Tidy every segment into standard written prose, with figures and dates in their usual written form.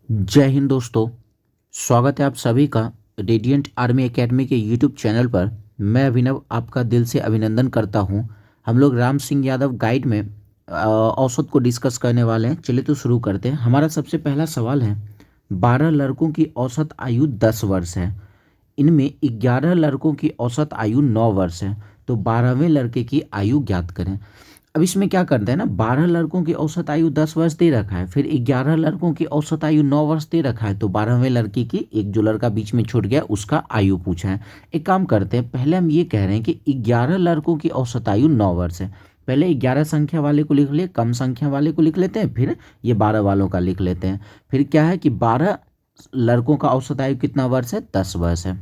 जय हिंद दोस्तों। स्वागत है आप सभी का रेडिएंट आर्मी एकेडमी के यूट्यूब चैनल पर। मैं अभिनव आपका दिल से अभिनंदन करता हूं। हम लोग राम सिंह यादव गाइड में औसत को डिस्कस करने वाले हैं। चलिए तो शुरू करते हैं। हमारा सबसे पहला सवाल है, 12 लड़कों की औसत आयु 10 वर्ष है। इनमें 11 लड़कों की औसत आयु 9 वर्ष है। तो 12वें लड़के की आयु ज्ञात करें। अब इसमें क्या करते हैं ना, 12 लड़कों की औसत आयु 10 वर्ष दे रखा है, फिर 11 लड़कों की औसत आयु 9 वर्ष दे रखा है, तो 12वें लड़के की, एक जो लड़का बीच में छूट गया उसका आयु पूछा है। एक काम करते हैं, पहले हम ये कह रहे हैं कि 11 लड़कों की औसत आयु 9 वर्ष है। पहले 11 संख्या वाले को लिख लिए, कम संख्या वाले को लिख लेते हैं, फिर ये 12 वालों का लिख लेते हैं। फिर क्या है कि 12 लड़कों का औसत आयु कितना वर्ष है, 10 वर्ष है।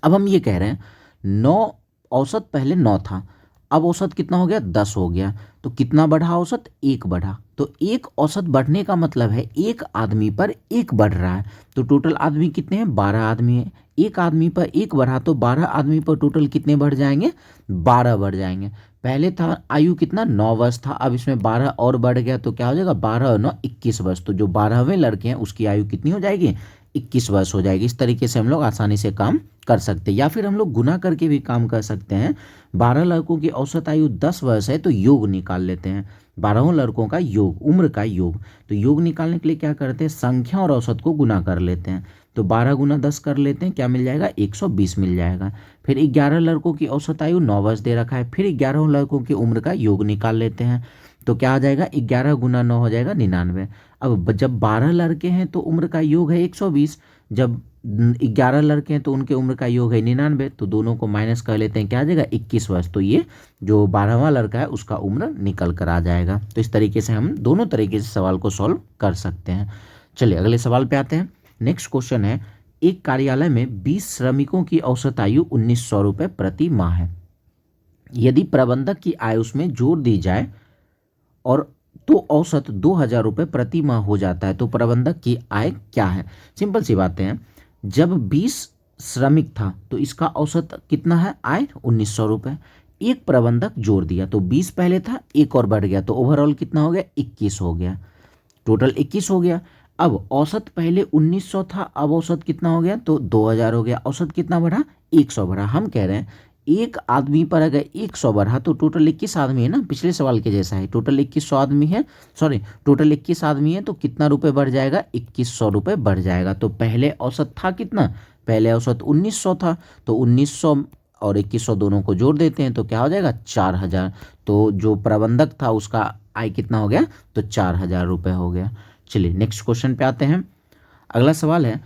अब हम ये कह रहे हैं 9 औसत पहले 9 था, अब औसत कितना हो गया, 10 हो गया। तो कितना बढ़ा औसत, 1 बढ़ा। तो एक औसत बढ़ने का मतलब है एक आदमी पर 1 बढ़ रहा है। तो टोटल आदमी कितने हैं, 12 आदमी है। एक आदमी पर 1 बढ़ा तो 12 आदमी पर टोटल कितने बढ़ जाएंगे, 12 बढ़ जाएंगे। पहले था आयु कितना, 9 वर्ष था, अब इसमें 12 और बढ़ गया तो क्या हो जाएगा, 12 और 9 21 वर्ष। तो जो 12वें लड़के हैं उसकी आयु कितनी हो जाएगी, 21 वर्ष हो जाएगी। इस तरीके से हम लोग आसानी से काम कर सकते हैं, या फिर हम लोग गुना करके भी काम कर सकते हैं। 12 लड़कों की औसत आयु 10 वर्ष है तो योग निकाल लेते हैं, 12 लड़कों का योग, उम्र का योग। तो योग निकालने के लिए क्या करते हैं, संख्या और औसत को गुना कर लेते हैं। तो 12 गुना 10 कर लेते हैं, क्या मिल जाएगा, 120 मिल जाएगा। फिर 11 लड़कों की औसत आयु 9 वर्ष दे रखा है, फिर 11 लड़कों की उम्र का योग निकाल लेते हैं। तो क्या आ जाएगा, 11 गुना 9 हो जाएगा 99। अब जब 12 लड़के हैं तो उम्र का योग है 120, जब 11 लड़के हैं तो उनके उम्र का योग है 99, तो दोनों को माइनस कर लेते हैं, क्या आ जाएगा, 21 वर्ष। तो ये जो 12वां लड़का है उसका उम्र निकल कर आ जाएगा। तो इस तरीके से हम दोनों तरीके से सवाल को सॉल्व कर सकते हैं। चलिए अगले सवाल पे आते हैं। नेक्स्ट क्वेश्चन है, एक कार्यालय में 20 श्रमिकों की औसत आयु 1900 रुपये प्रति माह है। यदि प्रबंधक की आय उसमें जोड़ दी जाए और तो औसत 2000 रुपये प्रति माह हो जाता है, तो प्रबंधक की आय क्या है। सिंपल सी बातें हैं, जब 20 श्रमिक था तो इसका औसत कितना है, आय 1900 रुपये। एक प्रबंधक जोड़ दिया तो 20 पहले था, एक और बढ़ गया, तो ओवरऑल कितना हो गया, 21 हो गया, टोटल 21 हो गया। अब औसत पहले 1900 था, अब औसत कितना हो गया, तो 2000 हो गया। औसत कितना बढ़ा, 100 बढ़ा। हम कह रहे हैं एक आदमी पर अगर 100 बढ़ा तो टोटल 21 आदमी है ना, पिछले सवाल के जैसा है, टोटल 2100 आदमी है, सॉरी टोटल 21 आदमी है, तो कितना रुपए बढ़ जाएगा, 2100 रुपये बढ़ जाएगा। तो पहले औसत था कितना, पहले औसत 1900 था, तो 1900 और 2100 दोनों को जोड़ देते हैं तो क्या हो जाएगा, 4000। तो जो प्रबंधक था उसका आय कितना हो गया, तो 4000 रुपये हो गया। चलिए नेक्स्ट क्वेश्चन पे आते हैं। अगला सवाल है,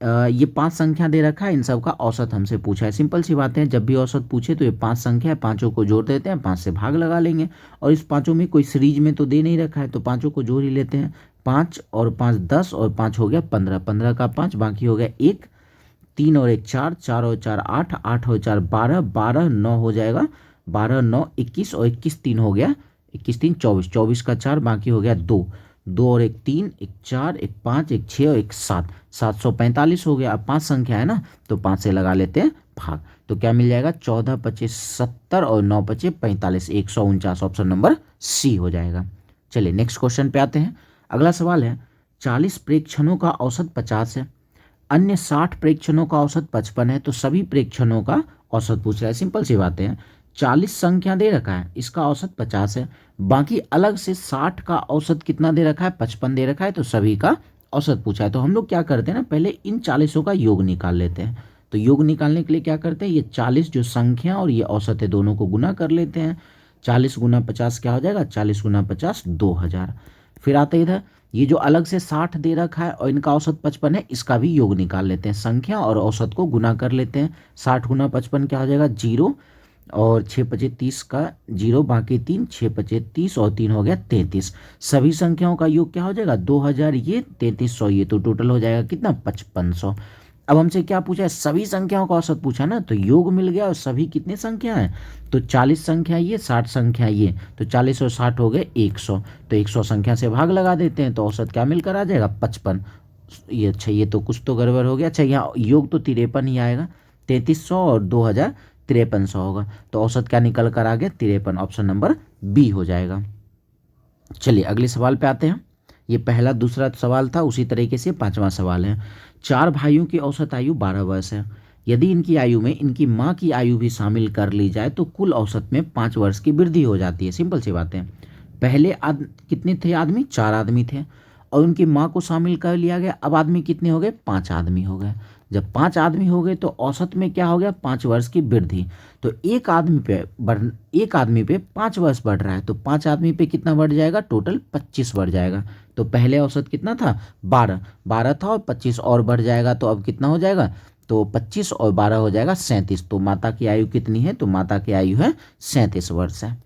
ये 5 संख्या दे रखा है, इन सब का औसत हमसे पूछा है। सिंपल सी बात है, जब भी औसत पूछे तो ये 5 संख्या है, पांचों को जोड़ देते हैं, 5 से भाग लगा लेंगे। और इस पांचों में कोई सीरीज में तो दे नहीं रखा है, तो पांचों को जोड़ ही लेते हैं। 5 और 5 10 और 5 हो गया 15, 15 का 5, बाकी हो गया 1, 3 और 1 4, 4 और 4 8, 8 और 4 12, 12 9 हो जाएगा, 12 9 21 और 21 3 हो गया, 21 3 24, 24 का 4, बाकी हो गया 2, 2 और 1 3, 1 4, 1 5, 1 6 और 1 7, 745 हो गया। अब 5 संख्या है ना, तो 5 से लगा लेते हैं भाग, तो क्या मिल जाएगा, 14 25 70 और 9 25 45, 149। ऑप्शन नंबर सी हो जाएगा। चलिए नेक्स्ट क्वेश्चन पे आते हैं। अगला सवाल है, 40 प्रेक्षणों का औसत 50 है, अन्य 60 प्रेक्षणों का औसत 55 है, तो सभी प्रेक्षणों का औसत पूछ रहा है। सिंपल सी बातें हैं, 40 संख्या दे रखा है, इसका औसत 50 है, बाकी अलग से 60 का औसत कितना दे रखा है, 55 दे रखा है, तो सभी का औसत पूछा है। तो हम लोग क्या करते हैं ना, पहले इन 40 का योग निकाल लेते हैं। तो योग निकालने के लिए क्या करते हैं, ये 40 जो संख्या और ये औसत है दोनों को गुना कर लेते हैं। 40 गुना 50 क्या हो जाएगा, 40 गुना 50 2000। फिर आते इधर, ये जो अलग से 60 दे रखा है और इनका औसत 55 है, इसका भी योग निकाल लेते हैं। संख्या और औसत को गुना कर लेते हैं। 60 गुना 55 क्या हो जाएगा, 0, और 6 पचे 30 का 0, बाकी 3, 6 पचे 30 और 3 हो गया 33। सभी संख्याओं का योग क्या हो जाएगा, 2000 ये 3300 ये, तो टोटल हो जाएगा कितना, 5500। अब हमसे क्या पूछा है, सभी संख्याओं का औसत पूछा ना, तो योग मिल गया। और सभी कितने संख्या है, तो 40 संख्या ये, 60 संख्या ये, तो 40 और 60 हो गए 100, तो 100 संख्या से भाग लगा देते हैं, तो औसत क्या मिलकर आ जाएगा, 55। ये अच्छा, ये तो कुछ तो गड़बड़ हो गया। अच्छा, यहाँ योग तो 53 ही आएगा, 3300 और 2000 5300 होगा, तो औसत क्या निकल कर आ गया, 53। ऑप्शन नंबर बी हो जाएगा। चलिए अगले सवाल पे आते हैं। ये पहला दूसरा सवाल था, उसी तरीके से पांचवा सवाल है। 4 भाइयों की औसत आयु 12 वर्ष है। यदि इनकी आयु में इनकी माँ की आयु भी शामिल कर ली जाए तो कुल औसत में 5 वर्ष की वृद्धि हो जाती है। सिंपल सी बात है। पहले कितने थे आदमी? 4 आदमी थे, और उनकी माँ को शामिल कर लिया गया। अब आदमी कितने हो गए? 5 आदमी हो गए। जब 5 आदमी हो गए तो औसत में क्या हो गया? 5 वर्ष की वृद्धि। तो एक आदमी पे 5 वर्ष बढ़ रहा है, तो 5 आदमी पे कितना बढ़ जाएगा? टोटल 25 बढ़ जाएगा। तो पहले औसत कितना था? 12 था, और 25 और बढ़ जाएगा, तो अब कितना हो जाएगा? तो 25 और 12 हो जाएगा 37। तो माता की आयु कितनी है? तो माता की आयु है 37 वर्ष है।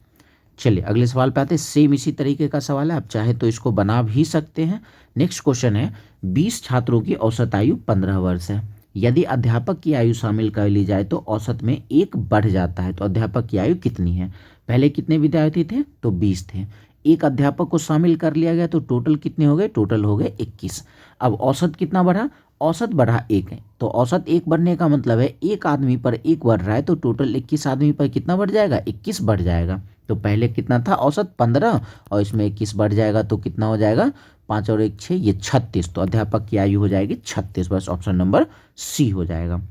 चलिए अगले सवाल पे आते हैं। सेम इसी तरीके का सवाल है, आप चाहे तो इसको बना भी सकते हैं। नेक्स्ट क्वेश्चन है, 20 छात्रों की औसत आयु 15 वर्ष है। यदि अध्यापक की आयु शामिल कर ली जाए तो औसत में 1 बढ़ जाता है। तो अध्यापक की आयु कितनी है? पहले कितने विद्यार्थी थे? तो 20 थे। एक अध्यापक को शामिल कर लिया गया तो टोटल कितने हो गए? टोटल हो गए 21। अब औसत कितना बढ़ा? औसत बढ़ा 1 है। तो औसत 1 बढ़ने का मतलब है एक आदमी पर 1 बढ़ रहा है, तो टोटल 21 आदमी पर कितना बढ़ जाएगा? 21 बढ़ जाएगा। तो पहले कितना था? औसत 15, और इसमें 21 बढ़ जाएगा तो कितना हो जाएगा? 5 और 1 6, ये 36। तो अध्यापक की आयु हो जाएगी 36 वर्ष। ऑप्शन नंबर सी हो जाएगा।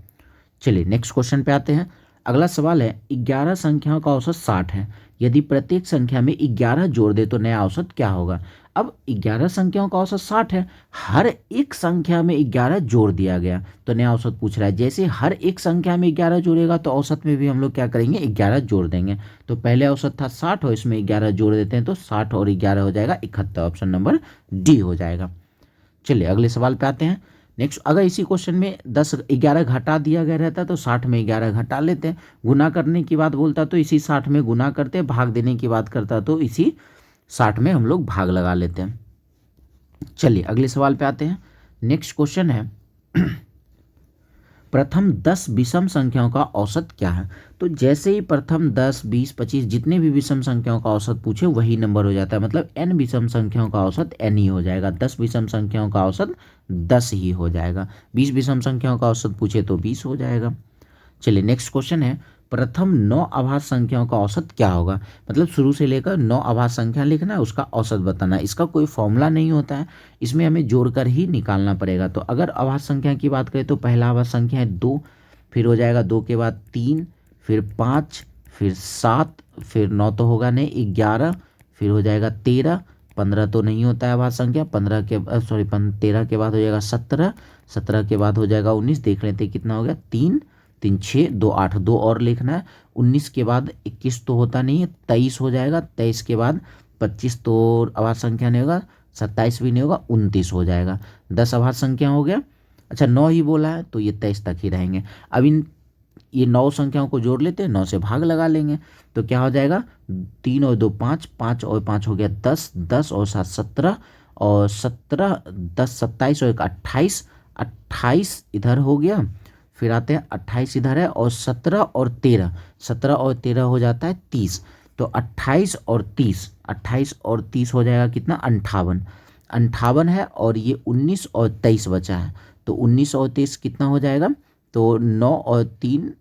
चलिए नेक्स्ट क्वेश्चन पे आते हैं। अगला सवाल है, 11 संख्याओं का औसत 60 है। यदि प्रत्येक संख्या में 11 जोड़ दे तो नया औसत क्या होगा? अब 11 संख्याओं का औसत 60 है, हर एक संख्या में 11 जोड़ दिया गया तो नया औसत पूछ रहा है। जैसे हर एक संख्या में 11 जोड़ेगा तो औसत में भी हम लोग क्या करेंगे? 11 जोड़ देंगे। तो पहले औसत था 60 और इसमें 11 जोड़ देते हैं तो 60 और 11 हो जाएगा 71। ऑप्शन नंबर डी हो जाएगा। चलिए अगले सवाल पे आते हैं। नेक्स्ट, अगर इसी क्वेश्चन में 11 घटा दिया गया रहता तो 60 में 11 घटा लेते हैं। गुना करने की बात बोलता तो इसी 60 में गुना करते, भाग देने की बात करता तो इसी 60 में हम लोग भाग लगा लेते हैं। चलिए अगले सवाल पे आते हैं। नेक्स्ट क्वेश्चन है, प्रथम 10 विषम संख्याओं का औसत क्या है? तो जैसे ही प्रथम 10, 20, 25 जितने भी विषम संख्याओं का औसत पूछे वही नंबर हो जाता है। मतलब n विषम संख्याओं का औसत n ही हो जाएगा। 10 विषम संख्याओं का औसत 10 ही हो जाएगा। 20 विषम संख्याओं का औसत पूछे तो 20 हो जाएगा। चलिए नेक्स्ट क्वेश्चन है, प्रथम 9 आभाज्य संख्याओं का औसत क्या होगा? मतलब शुरू से लेकर 9 आभाज्य संख्या लिखना है, उसका औसत बताना है। इसका कोई फॉर्मूला नहीं होता है, इसमें हमें जोड़कर ही निकालना पड़ेगा। तो अगर आभाज्य संख्या की बात करें तो पहला आभाज्य संख्या है 2, फिर हो जाएगा 2 के बाद 3, फिर 5, फिर 7, फिर 9 तो होगा नहीं, 11, फिर हो जाएगा 13, 15 तो नहीं होता है आभाज्य संख्या, 13 के बाद हो जाएगा 17, 17 के बाद हो जाएगा 19। देख लेते कितना हो गया? 3, 3 6 2 8, 2 और लिखना है। 19 के बाद 21 तो होता नहीं है, 23 हो जाएगा। 23 के बाद 25 तो आभाज्य संख्या नहीं होगा, 27 भी नहीं होगा, 29 हो जाएगा। 10 आभाज्य संख्या हो गया। अच्छा 9 ही बोला है तो ये 23 तक ही रहेंगे। अब ये 9 संख्याओं को जोड़ लेते हैं, 9 से भाग लगा लेंगे तो क्या हो जाएगा? 3 और 2 5, 5 और 5 हो गया 10, 10 और 7 17, और 17 10 27 और 1 28, 28 इधर हो गया। फिर आते हैं 28 इधर है, और 17 और 13, 17 और 13 हो जाता है 30। तो 28 और 30, 28 और 30 हो जाएगा कितना? 58, 58 है। और ये 19 और 23 बचा है, तो 19 और 23 कितना हो जाएगा? तो 9 और 3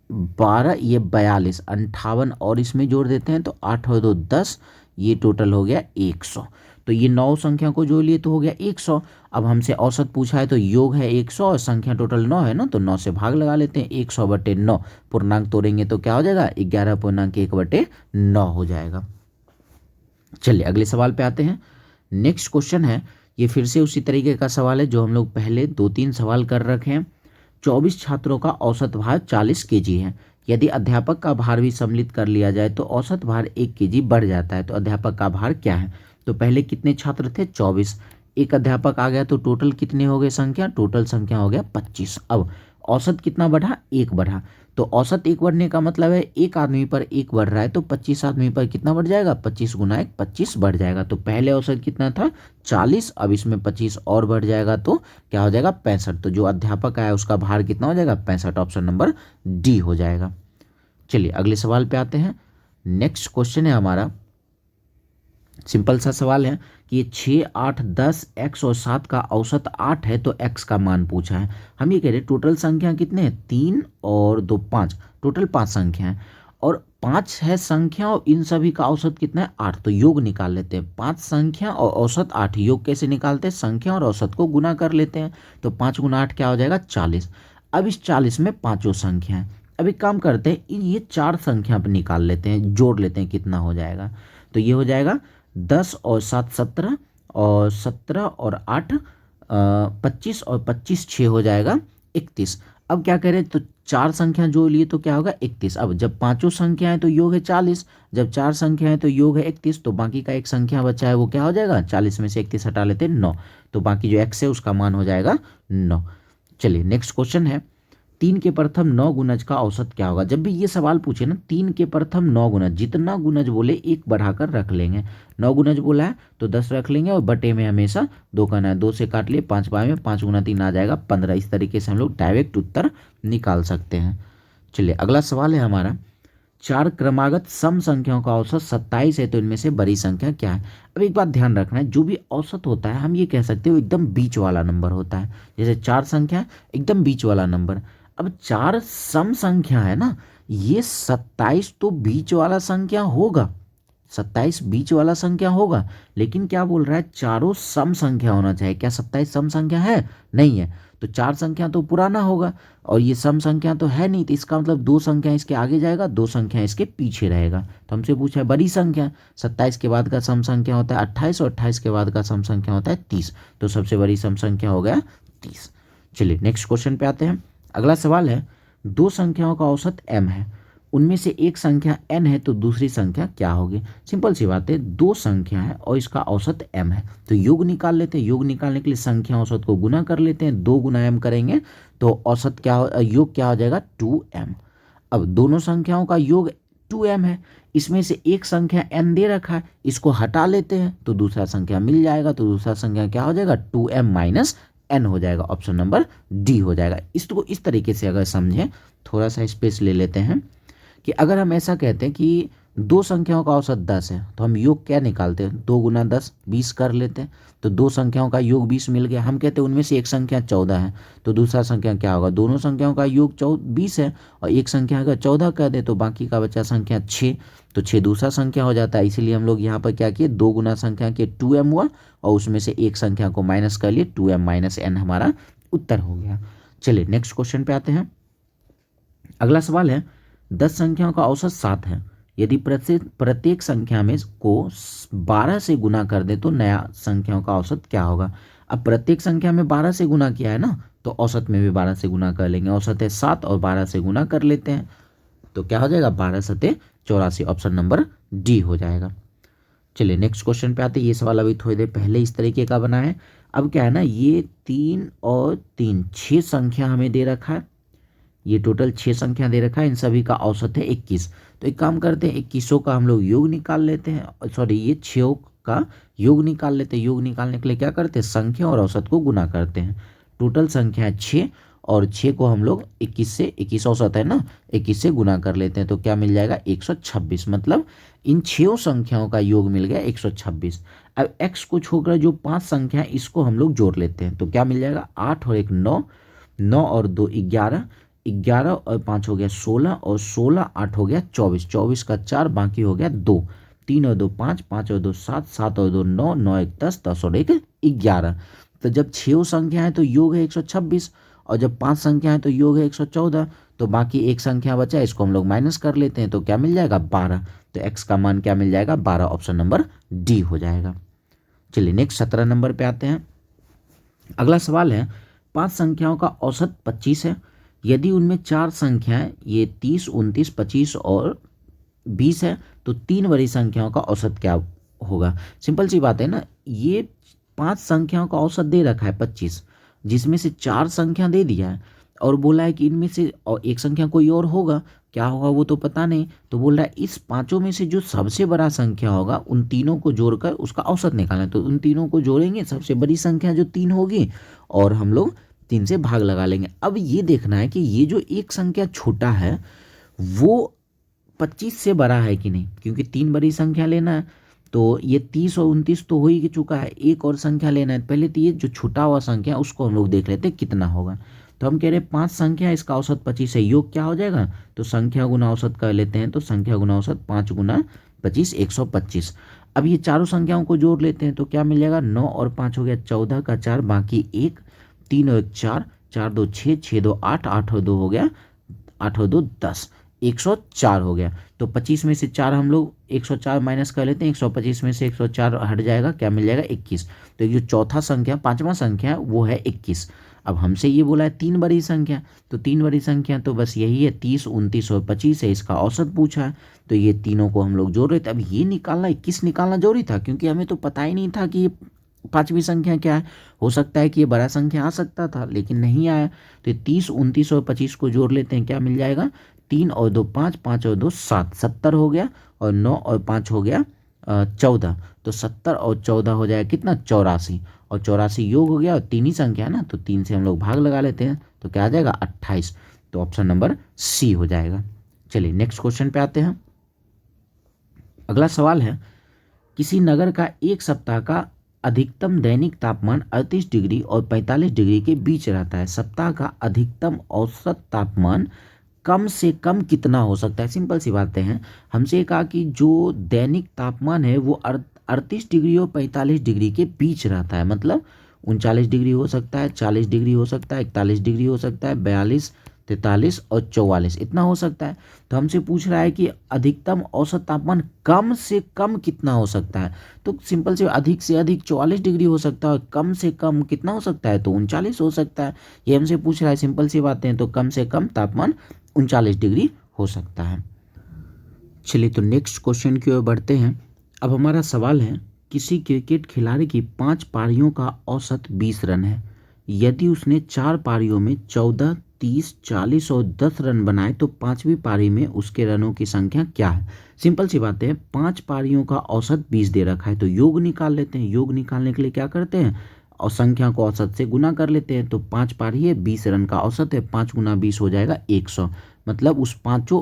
12, ये 42, 58 और इसमें जोड़ देते हैं तो 8 और 2 10, ये टोटल हो गया 100। तो ये 9 संख्या को जोड़ लिए तो हो गया 100। अब हमसे औसत पूछा है तो योग है 100 और संख्या टोटल 9 है ना, तो 9 से भाग लगा लेते हैं। 100/9 पूर्णांक तोड़ेंगे तो क्या हो जाएगा? 11.1/9 हो जाएगा। चलिए अगले सवाल पे आते हैं। नेक्स्ट क्वेश्चन है, ये फिर से उसी तरीके का सवाल है जो हम लोग पहले 2-3 सवाल कर रखे हैं। 24 छात्रों का औसत भार 40 kg है। यदि अध्यापक का भार भी सम्मिलित कर लिया जाए तो औसत भार 1 kg बढ़ जाता है। तो अध्यापक का भार क्या है? तो पहले कितने छात्र थे? 24। एक अध्यापक आ गया तो टोटल कितने हो गए संख्या? टोटल संख्या हो गया 25। अब औसत कितना बढ़ा? 1 बढ़ा। तो औसत 1 बढ़ने का मतलब है एक आदमी पर 1 बढ़ रहा है, तो 25 आदमी पर कितना बढ़ जाएगा? 25 गुना 1 25 बढ़ जाएगा। तो पहले औसत कितना था? 40, अब इसमें 25 और बढ़ जाएगा तो क्या हो जाएगा? 65। तो जो अध्यापक आया उसका भार कितना हो जाएगा? 65। ऑप्शन नंबर डी हो जाएगा। चलिए अगले सवाल पे आते हैं। नेक्स्ट क्वेश्चन है हमारा, सिंपल सा सवाल है कि ये 6, 8, 10, x और 7 का औसत 8 है तो x का मान पूछा है। हम ये कह रहे हैं टोटल संख्या कितने हैं? 3 और 2 5, टोटल 5 संख्या है। और 5 है संख्या और इन सभी का औसत कितना है 8, तो योग निकाल लेते हैं। 5 संख्या और औसत 8, योग कैसे निकालते हैं, संख्या और औसत को गुना कर लेते हैं। तो 5 गुना 8 क्या हो जाएगा 40। अब इस 40 में पाँचों संख्या है। अब एक काम करते हैं, ये 4 संख्या पर निकाल लेते हैं, जोड़ लेते हैं कितना हो जाएगा। तो ये हो जाएगा 10 और 7 17 और 17 और 8 25 और 25 6 हो जाएगा 31। अब क्या करें, तो 4 संख्या जोड़ लिए तो क्या होगा 31। अब जब पांचों संख्या है तो योग है 40, जब 4 संख्या है तो योग है 31, तो बाकी का एक संख्या बचा है वो क्या हो जाएगा 40 में से 31 हटा लेते हैं 9, तो बाकी जो x है उसका मान हो जाएगा 9। चलिए नेक्स्ट क्वेश्चन है, 3 के प्रथम 9 गुणज का औसत क्या होगा। जब भी ये सवाल पूछे ना, 3 के प्रथम 9 गुणज, जितना गुणज बोले एक बढ़ाकर रख लेंगे। 9 गुणज बोला है तो 10 रख लेंगे और बटे में हमेशा 2 करना है, 2 से काट लिए 5 बाय में 5 गुना 3 आ जाएगा 15। इस तरीके से हम लोग डायरेक्ट उत्तर निकाल सकते हैं। चलिए अगला सवाल है हमारा, 4 क्रमागत सम संख्याओं का औसत 27 है, तो इनमें से बड़ी संख्या क्या है। अब एक बात ध्यान रखना है, जो भी औसत होता है हम ये कह सकते हो एकदम बीच वाला नंबर होता है। जैसे 4 संख्या एकदम बीच वाला नंबर। अब 4 सम संख्या है ना, ये 27 तो बीच वाला संख्या होगा, 27 बीच वाला संख्या होगा, लेकिन क्या बोल रहा है चारों सम संख्या होना चाहिए। क्या 27 सम संख्या है, नहीं है, तो 4 संख्या तो पुराना होगा और ये सम संख्या तो है नहीं, तो इसका मतलब 2 संख्या इसके आगे जाएगा, 2 संख्या इसके पीछे रहेगा। तो हमसे पूछा है बड़ी संख्या, 27 के बाद का सम संख्या होता है 28 और 28 के बाद का सम संख्या होता है 30, तो सबसे बड़ी सम संख्या हो गया 30। चलिए नेक्स्ट क्वेश्चन पे आते हैं। अगला सवाल है, 2 संख्याओं का औसत m है, उनमें से एक संख्या n है, तो दूसरी संख्या क्या होगी। सिंपल सी बात है, 2 संख्या है और इसका औसत m है, तो योग निकाल लेते हैं। योग निकालने के लिए संख्या औसत को गुना कर लेते हैं, 2 गुना m करेंगे तो औसत क्या योग क्या हो जाएगा 2m। अब दोनों संख्याओं का योग 2m है, इसमें से एक संख्या n दे रखा है, इसको हटा लेते हैं तो दूसरा संख्या मिल जाएगा, तो दूसरा संख्या क्या हो जाएगा 2m माइनस n हो जाएगा, ऑप्शन नंबर डी हो जाएगा। इसको इस तरीके से अगर समझें, थोड़ा सा स्पेस ले लेते हैं, कि अगर हम ऐसा कहते हैं कि 2 संख्याओं का औसत 10 है, तो हम योग क्या निकालते हैं 2 गुना 10 20 कर लेते हैं, तो 2 संख्याओं का योग 20 मिल गया। हम कहते हैं उनमें से एक संख्या 14 है, तो दूसरा संख्या क्या होगा, दोनों संख्याओं का योग 20 है और एक संख्या अगर 14 कर दे तो बाकी का बचा संख्या 6, तो 6 दूसरा संख्या हो जाता है। इसीलिए हम लोग यहाँ पर क्या किए, 2 गुना संख्या के 2m हुआ और उसमें से एक संख्या को माइनस कर लिए, 2m माइनस n हमारा उत्तर हो गया। चलिए नेक्स्ट क्वेश्चन पे आते हैं। अगला सवाल है, 10 संख्याओं का औसत 7 है, यदि प्रत्येक संख्या में को 12 से गुना कर दे तो नया संख्याओं का औसत क्या होगा। अब प्रत्येक संख्या में 12 से गुना किया है ना, तो औसत में भी 12 से गुना कर लेंगे। औसत है 7 और 12 से गुना कर लेते हैं, तो क्या हो जाएगा 12 सते 84, ऑप्शन नंबर डी हो जाएगा। चलिए नेक्स्ट क्वेश्चन पे आते हैं। ये सवाल अभी थोड़ी देर पहले इस तरीके का बना है। अब क्या है ना, ये 3 और 3 6 संख्या हमें दे रखा है, ये टोटल 6 संख्या दे रखा है, इन सभी का औसत है 21। तो एक काम करते हैं, 21 का हम लोग योग निकाल लेते हैं, सॉरी ये 6 का योग निकाल लेते हैं। योग निकालने के लिए क्या करते हैं, संख्या और औसत को गुना करते हैं। टोटल संख्या है 6 और 6 को हम लोग 21 से, 21 औसत है ना, 21 से गुना कर लेते हैं, तो क्या मिल जाएगा 126। मतलब इन 6 संख्याओं का योग मिल गया 126। अब x को छोड़कर जो 5 संख्या है इसको हम लोग जोड़ लेते हैं, तो क्या मिल जाएगा 8 और 1 9, 9 और 2 11, 11 और 5 हो गया 16 और 16 8 हो गया 24, 24 का 4 बाकी हो गया 2, 3 और 2 5, 5 और 2 7, 7 और 2 9, 9 1 10, 10 और 1 11। तो जब 6 संख्या है तो योग है 126 और जब 5 संख्या है तो योग है 114, तो बाकी एक संख्या बचा है, इसको हम लोग माइनस कर लेते हैं, तो क्या मिल जाएगा 12। तो x का मान क्या मिल जाएगा 12, ऑप्शन नंबर डी हो जाएगा। चलिए नेक्स्ट 17 नंबर पे आते हैं। अगला सवाल है, 5 संख्याओं का औसत 25 है, यदि उनमें 4 संख्याएं ये 30 29 25 और 20 है, तो 3 बड़ी संख्याओं का औसत क्या होगा। सिंपल सी बात है ना, ये 5 संख्याओं का औसत दे रखा है 25, जिसमें से 4 संख्या दे दिया है और बोला है कि इनमें से और एक संख्या कोई और होगा, क्या होगा वो तो पता नहीं, तो बोल रहा है इस पांचों में से जो सबसे बड़ा संख्या होगा उन तीनों को जोड़कर उसका औसत निकालना है। तो उन तीनों को जोड़ेंगे, सबसे बड़ी संख्या जो 3 होगी और हम लोग 3 से भाग लगा लेंगे। अब ये देखना है कि ये जो एक संख्या छोटा है वो 25 से बड़ा है कि नहीं, क्योंकि 3 बड़ी संख्या लेना है, तो ये 30 और 29 तो हो ही चुका है, एक और संख्या लेना है। पहले तो ये जो छूटा हुआ संख्या उसको हम लोग देख लेते हैं कितना होगा। तो हम कह रहे हैं 5 संख्या, इसका औसत 25 है, योग क्या हो जाएगा, तो संख्या गुना औसत कर लेते हैं, तो संख्या गुना औसत 5 गुना 25 125। अब ये चारों संख्याओं को जोड़ लेते हैं तो क्या मिल जाएगा, 9 और 5 हो गया 14 का 4, बाकी 1, 3 और 1 4, 4 2 6, 6 2 8, 8 और 2 हो गया, 8 और 2 10, 104 हो गया। तो 25 में से 4 हम लोग 104 माइनस कर लेते हैं, 125 में से 104 हट जाएगा, क्या मिल जाएगा 21। तो ये जो चौथा संख्या, पांचवा संख्या है वो है 21। अब हमसे ये बोला है 3 बड़ी संख्या, तो 3 बड़ी संख्या तो बस यही है 30, 29 और 25 है, इसका औसत पूछा है, तो ये तीनों को हम लोग जोड़ रहे थे। अब ये निकालना 21 निकालना जरूरी था, क्योंकि हमें तो पता ही नहीं था कि ये पांचवी संख्या क्या है। हो सकता है कि ये बड़ा संख्या आ सकता था, लेकिन नहीं आया। तो 30, 29 और 25 को जोड़ लेते हैं, क्या मिल जाएगा, 3 और 2 5, 5 और 2 7, 70 हो गया, और 9 और 5 हो गया 14, तो 70 और 14 हो जाएगा कितना, 84, और 84 योग हो गया, और तीन ही संख्या है ना, तो 3 से हम लोग भाग लगा लेते हैं, तो क्या आ जाएगा 28। तो ऑप्शन नंबर सी हो जाएगा। चलिए नेक्स्ट क्वेश्चन पे आते हैं। अगला सवाल है, किसी नगर का एक सप्ताह का अधिकतम दैनिक तापमान 38 डिग्री और 45 डिग्री के बीच रहता है। सप्ताह का अधिकतम औसत तापमान कम से कम कितना हो सकता है। सिंपल सी बातें हैं, हमसे कहा कि जो दैनिक तापमान है वो 38 डिग्री और 45 डिग्री के बीच रहता है, मतलब 39 डिग्री हो सकता है, 40 डिग्री हो सकता है, 41 डिग्री हो सकता है, 42, 43 और 44 इतना हो सकता है। तो हमसे पूछ रहा है कि अधिकतम औसत तापमान कम से कम कितना हो सकता है। तो सिंपल से अधिक से अधिक 44 डिग्री हो सकता है, और कम से कम कितना हो सकता है, तो 39 हो सकता है। ये हमसे पूछ रहा है, सिंपल सी बातें हैं, तो कम से कम तापमान 39 डिग्री हो सकता है। चलिए तो नेक्स्ट क्वेश्चन की ओर बढ़ते हैं। अब हमारा सवाल है, किसी क्रिकेट खिलाड़ी की 5 पारियों का औसत 20 रन है। यदि उसने 4 पारियों में 14, 30, 40 और 10 रन बनाए तो 5वीं पारी में उसके रनों की संख्या क्या है। सिंपल सी बात है, 5 पारियों का औसत 20 दे रखा है, तो योग निकाल लेते हैं। योग निकालने के लिए क्या करते हैं, और संख्या को औसत से गुना कर लेते हैं। तो 5 पारी है, 20 रन का औसत है, 5 गुना 20 हो जाएगा 100, मतलब उस पाँचों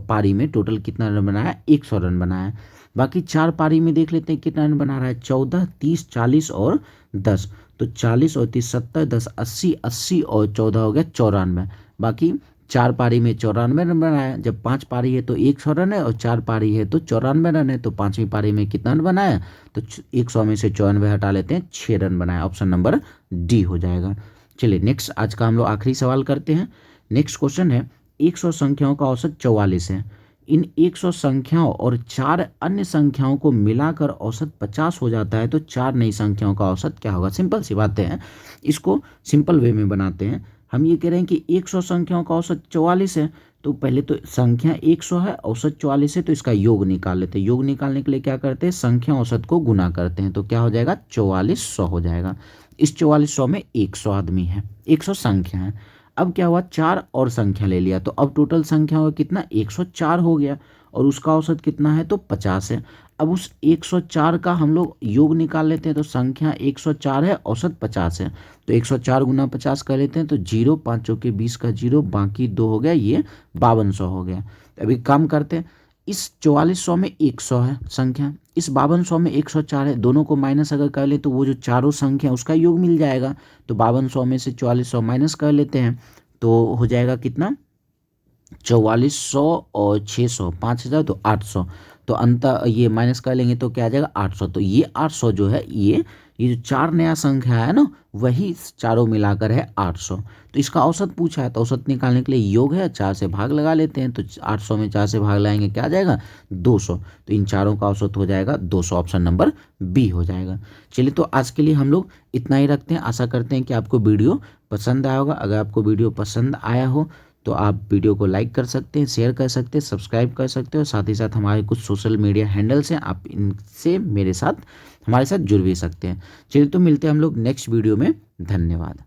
पारी में टोटल कितना रन बनाया, 100 रन बनाया। बाकी 4 पारी में देख लेते हैं कितना रन बना रहा है, 14, 30, 40 और 10, तो 40 और 30 70, 10 80, 80 और 14 हो गया 94। बाकी 4 पारी में 94 रन बनाया। जब 5 पारी है तो 100 रन है, और 4 पारी है तो 94 रन है, तो 5वीं पारी में कितना रन बनाया, तो 100 में से 94 हटा लेते हैं, 6 रन बनाया। ऑप्शन नंबर डी हो जाएगा। चलिए नेक्स्ट आज का हम लोग आखिरी सवाल करते हैं। नेक्स्ट क्वेश्चन है, 100 संख्याओं का औसत 44 है। इन 100 संख्याओं और 4 अन्य संख्याओं को मिलाकर औसत 50 हो जाता है, तो 4 नई संख्याओं का औसत क्या होगा। सिंपल सी बातें हैं, इसको सिंपल वे में बनाते हैं। हम ये कह रहे हैं कि 100 संख्याओं का औसत 44 है, तो पहले तो संख्या 100 है, औसत 44 है, तो इसका योग निकाल लेते हैं। योग निकालने के लिए क्या करते हैं, संख्या औसत को गुना करते हैं, तो क्या हो जाएगा 4400 हो जाएगा। इस 4400 में 100 आदमी है, 100 संख्या है। अब क्या हुआ, 4 और संख्या ले लिया, तो अब टोटल संख्या होगा कितना, 104 हो गया, और उसका औसत कितना है, तो 50 है। अब उस 104 का हम लोग योग निकाल लेते हैं, तो संख्या 104 है, औसत 50 है, तो 104 गुना 50 कर लेते हैं, तो 0, 5 चौके 20 का 0, बाकी 2 हो गया, ये 5200 हो गया। तो अभी काम करते हैं, इस 4400 में 100 है संख्या, इस 5200 में 104 है, दोनों को माइनस अगर कर ले तो वो जो चारों संख्या उसका योग मिल जाएगा। तो 5200 में से 4400 माइनस कर लेते हैं, तो हो जाएगा कितना, 4400 और 600, 5000, तो 800, तो अंतर ये माइनस कर लेंगे तो क्या आ जाएगा 800। तो ये 800 जो है, ये जो 4 नया संख्या है ना, वही चारों मिलाकर है 800। तो इसका औसत पूछा है, तो औसत निकालने के लिए योग है, 4 से भाग लगा लेते हैं, तो 800 में 4 से भाग लगाएंगे क्या आ जाएगा 200, तो इन चारों का औसत हो जाएगा 200। ऑप्शन नंबर बी हो जाएगा। चलिए तो आज के लिए हम लोग इतना ही रखते हैं। आशा करते हैं कि आपको वीडियो पसंद आया होगा। अगर आपको वीडियो पसंद आया हो तो आप वीडियो को लाइक कर सकते हैं, शेयर कर सकते हैं, सब्सक्राइब कर सकते हो। साथ ही साथ हमारे कुछ सोशल मीडिया हैंडल्स हैं, आप इनसे हमारे साथ जुड़ भी सकते हैं। चलिए तो मिलते हैं हम लोग नेक्स्ट वीडियो में। धन्यवाद।